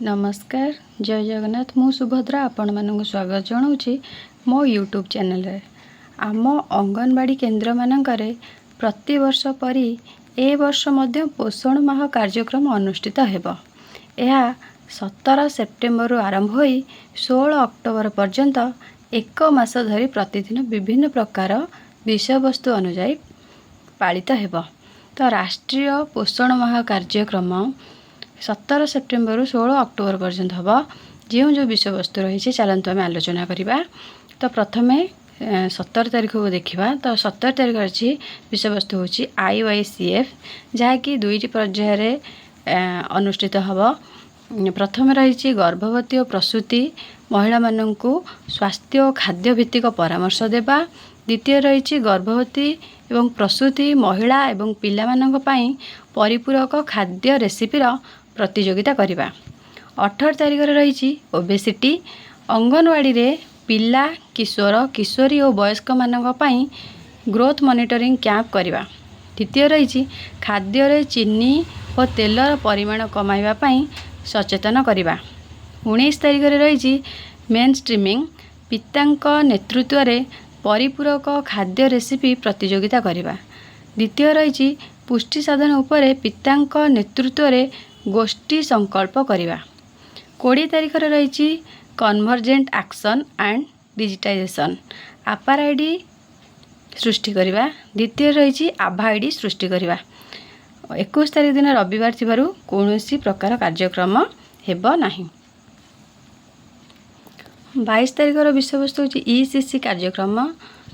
नमस्कार जय जगन्नाथ मु सुभद्रा आपण मानक स्वागत जनाऊँगी मो यूट्यूब चैनल रे। आम अंगनवाड़ी केन्द्र मानकरे प्रति वर्ष परी ए वर्ष मध्य पोषण माह कार्यक्रम अनुष्ठित हेबो। यह 17 सेप्टेम्बर आरंभ होई 16 अक्टोबर पर्यंत एक मास धरी प्रतिदिन विभिन्न प्रकार विषय वस्तु अनुଯାयी पालित हेबो। तो राष्ट्रीय पोषण माह कार्यक्रम 17 सेप्टेम्बर 16 अक्टोबर पर्यंत हम जो जो विषय वस्तु रही चलतु आम आलोचना करवा। तो प्रथमे 17 तारीख को देखा। तो 17 तारीख अच्छी विषय वस्तु हूँ IYCF जहाँकि दुईटी पर्यायर अनुष्ठित हम। प्रथम रही गर्भवती और प्रसूति महिला मानू स्वास्थ्य और खाद्य भित्तिक परामर्श देवा। द्वितीय रही गर्भवती एवं प्रसूति महिला एवं पिला मानक पई परिपूरक खाद्य रेसिपीर प्रतियोगिता करवा। 18 तारीख रही ओबेसिटी अंगनवाड़ी रे पिला किशोर किशोरी और वयस्क मानक पई ग्रोथ मॉनिटरिंग कैंप करवा। तृतीय रही खाद्य रे चीनी और तेलर परिमाण कमाइबा पई सचेतन करवा। 19 तारीख रही मेन स्ट्रीमिंग पितांक नेतृत्व रे परिपूरक खाद्य रेसिपी प्रतियोगिता करवा। द्वितीय रही पुष्टि साधन उपरे पितांक नेतृत्व रे गोष्ठी संकल्प करवा। 20 तारीख रही कन्वर्जेंट एक्शन एंड डिजिटाइजेशन आपार आईडी सृष्टि करवा। द्वितीय रही आभा आईडी सृष्टि करवा। 21 तारीख दिन रविवार थिबारु कौनसी प्रकार कार्यक्रम हेबो नाही। 22 तारीख विषय वस्तु हूँ ECC कार्यक्रम।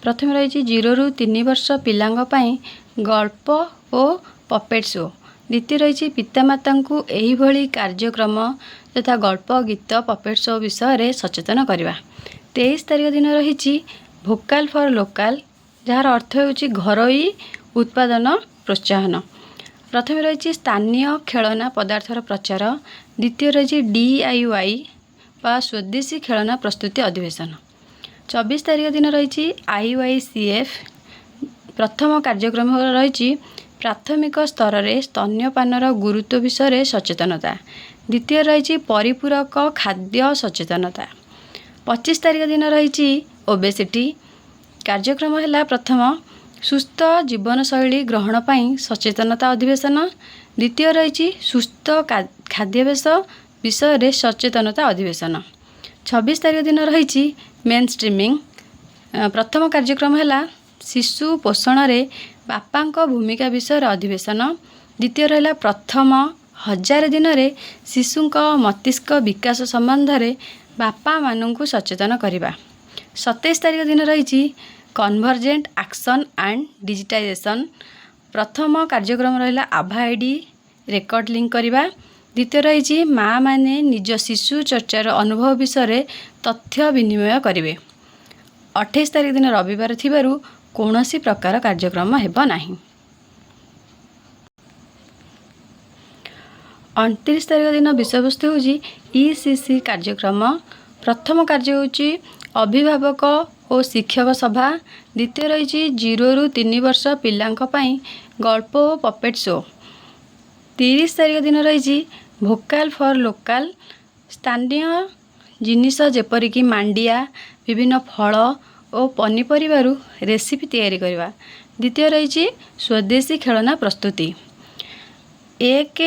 प्रथम रही 0 ରୁ 3 वर्ष पिलांग पई गल्प और पपेट शो। द्वितीय रही पितामाता को यही भली कार्यक्रम तथा गल्प गीत पपेट शो विषय रे सचेतन करवा। 23 तारीख दिन रही भोकाल फॉर लोकाल जार अर्थ होची घरोई उत्पादन प्रोत्साहन। प्रथम रही स्थानीय खेलना पदार्थर प्रचार। द्वितीय रही DIY बा स्वदेशी खेलना प्रस्तुति अधिवेशन। 24 तारीख दिन रही IYCF प्रथम कार्यक्रम रही प्राथमिक स्तर रे स्तन्यपानर गुरुत्व विषय रे सचेतनता। द्वितीय रही परिपूरक खाद्य सचेतनता। 25 तारीख दिन रही ओबेसिटी कार्यक्रम है प्रथम सुस्थ जीवनशैली ग्रहण पई सचेतनता अधिवेशन। द्वितीय रही सुस्थ खाद्याभ्यास विषय रे सचेतनता अधिवेशन। 26 तारीख दिन रही मेन स्ट्रीमिंग प्रथम कार्यक्रम है शिशु पोषण रे बापांक भूमिका विषय अधिवेशन। द्वितीय रहा प्रथम 1000 दिन रे शिशुंक मस्तिष्क विकास संबंध रे बापा मानू सचेतन करवा। 27 तारीख दिन रही कन्वर्जेंट एक्शन एंड डिजिटाइजेशन प्रथम कार्यक्रम रहा आभा आईडी रेकर्ड लिंक करवा। द्वितीय रही माँ माने निज शिशु चर्चार अनुभव विषय तथ्य विनिमय करेंगे। 28 तारीख दिन रविवार थिबारु कौनसी प्रकार कार्यक्रम हेबो नाही। 29 तारीख दिन विषय वस्तु हूँ ECC कार्यक्रम। प्रथम कार्य हूँ अभिभावक और शिक्षक सभा। द्वितीय रही 0 ରୁ 3 वर्ष पिलांक पई गल्प और पपेट शो। 30 तारीख दिन रही भोकाल फॉर लोकाल स्थानीय जिनिस जेपरिक मांडिया विभिन्न फल और पनीपरिबारु रेसिपी तैयारी करवा। द्वितीय रही स्वदेशी खेलना प्रस्तुति। 1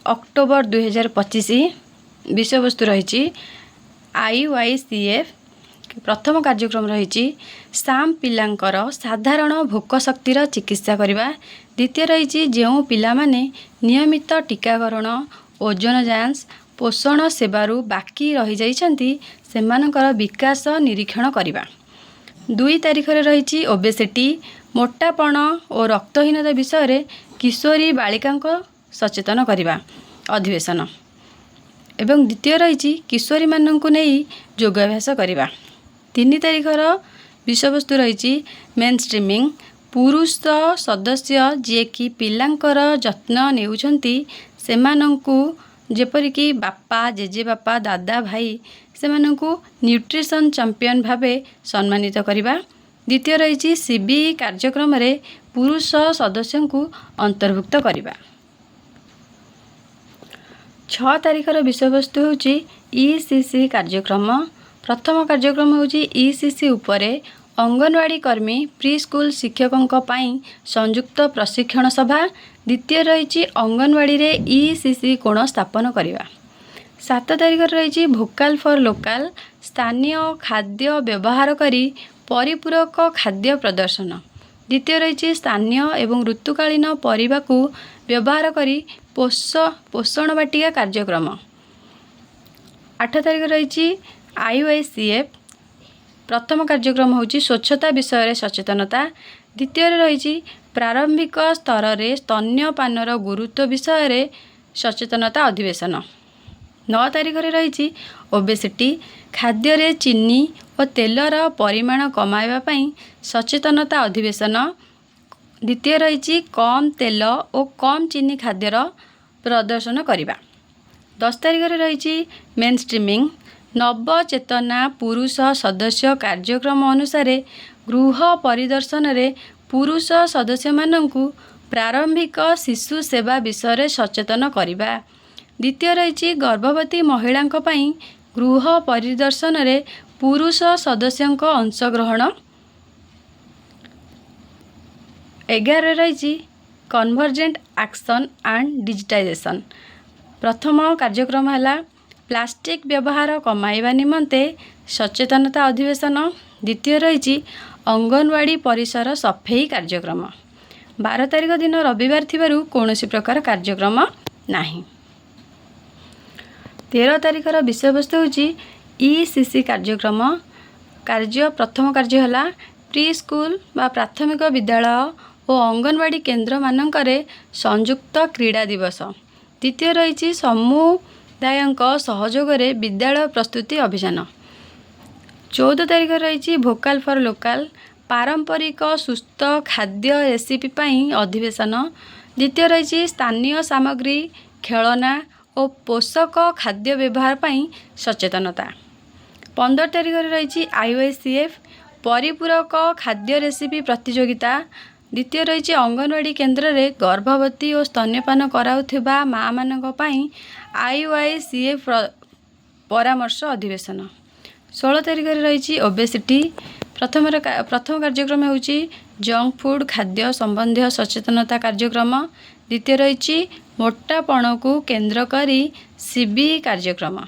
अक्टोबर 2025 विषय वस्तु रही IYCF प्रथम कार्यक्रम रही साम पिलांकर साधारण भोक शक्तिर चिकित्सा करवा। द्वितीय रही जो पिला माने नियमित टीकाकरण ओजन जांच पोषण सेवारु बाकी रही जाइछंती सेमानकर विकास निरीक्षण करवा। 2 तारीख रही ओबेसिटी मोटापण और रक्तहीनता विषय रे किशोरी बालिकांक सचेतन करवा अधिवेशन। एवं द्वितीय रही किशोरी मानू नहीं योगाभ्यास करवा। 3 तारीख विषय वस्तु रही मेन स्ट्रीमिंग पुरुष सदस्य जे कि पिलांकर जत्न नेउछंती सेमानंकु जेपरिक बापा जेजे बापा दादा भाई सेमानंकु न्यूट्रिशन चैंपियन भावे सम्मानित करवा। द्वितीय रही CB कार्यक्रम रे पुरुष सदस्यों को अंतर्भुक्त करवा। 6 तारिखर विषयवस्तु होची ईसीसी कार्यक्रम। प्रथम कार्यक्रम होची ईसीसी उपरे अंगनवाड़ी कर्मी प्री स्कूल शिक्षकों पाई संयुक्त प्रशिक्षण सभा। द्वितीय रही अंगनवाड़ी रे ईसीसी कोण स्थापन करवा। 7 तारिख रही भोकाल फॉर लोकाल स्थानीय खाद्य व्यवहार करी परिपूरक खाद्य प्रदर्शन। द्वितीय रही स्थानीय एवं ऋतुकालीन परिबा को व्यवहार करी पोषण बाटिका कार्यक्रम। 8 तारिख रही IYCF प्रथम कार्यक्रम होची स्वच्छता विषय सचेतनता। द्वितीय रही प्रारंभिक स्तर रे स्तन्यपानर गुरुत्व विषय सचेतनता अधिवेशन। 9 तारिख रही ओबेसिटी खाद्य रे चीनी और तेलर परिमाण कमाइबा पई सचेतनता अधिवेशन। द्वितीय रही कम तेल और कम चीनी खाद्यर प्रदर्शन करवा। 10 तारिख रही मेन स्ट्रीमिंग नवचेतना पुरुष सदस्य कार्यक्रम अनुसार गृह परिदर्शन रे पुरुष सदस्य माननकु प्रारंभिक शिशु सेवा विषय सचेतन करवा। द्वितीय रही गर्भवती महिलांक पई गृह परिदर्शन रे पुरुष सदस्यंक अंशग्रहण। 11 रही कन्वर्जेंट एक्शन एंड डिजिटाइजेशन। प्रथम कार्यक्रम है प्लास्टिक व्यवहार कमाइबा निमंते सचेतनता अधिवेशन। द्वितीय रही अंगनवाड़ी परिसर सफेई कार्यक्रम। 12 तारिख दिन रविवार थिबारु कौनसी प्रकार कार्यक्रम नाही। 13 तारिखर विषयवस्तु होची ईसीसी कार्यक्रम। कार्य प्रथम कार्य है प्री स्कूल बा प्राथमिक विद्यालय और अंगनवाड़ी केन्द्र मानकरे संयुक्त क्रीड़ा दिवस। द्वितीय रही समुदायक सहयोग रे विद्यालय प्रस्तुति अभियान। 14 तारिख रही भोकाल फॉर लोकाल पारंपरिक सुस्थ खाद्य रेसिपी पाई अधिवेशन। द्वितीय रही स्थानीय सामग्री खेलना और पोषक खाद्य व्यवहार पाई सचेतनता। 15 तारिख रही IYCF परिपूरक खाद्य रेसिपी प्रतियोगिता। द्वितीय रही अंगनवाड़ी केन्द्र रे गर्भवती और स्तन्यपान कराउथिबा माँ मानक पई IYCF परामर्श अधिवेशन। 16 तारिख रही ओबेसिटी प्रथम कार्यक्रम होची जंक फूड खाद्य संबंधी सचेतनता कार्यक्रम। द्वितीय रही मोटापण को केन्द्र करी CB कार्यक्रम।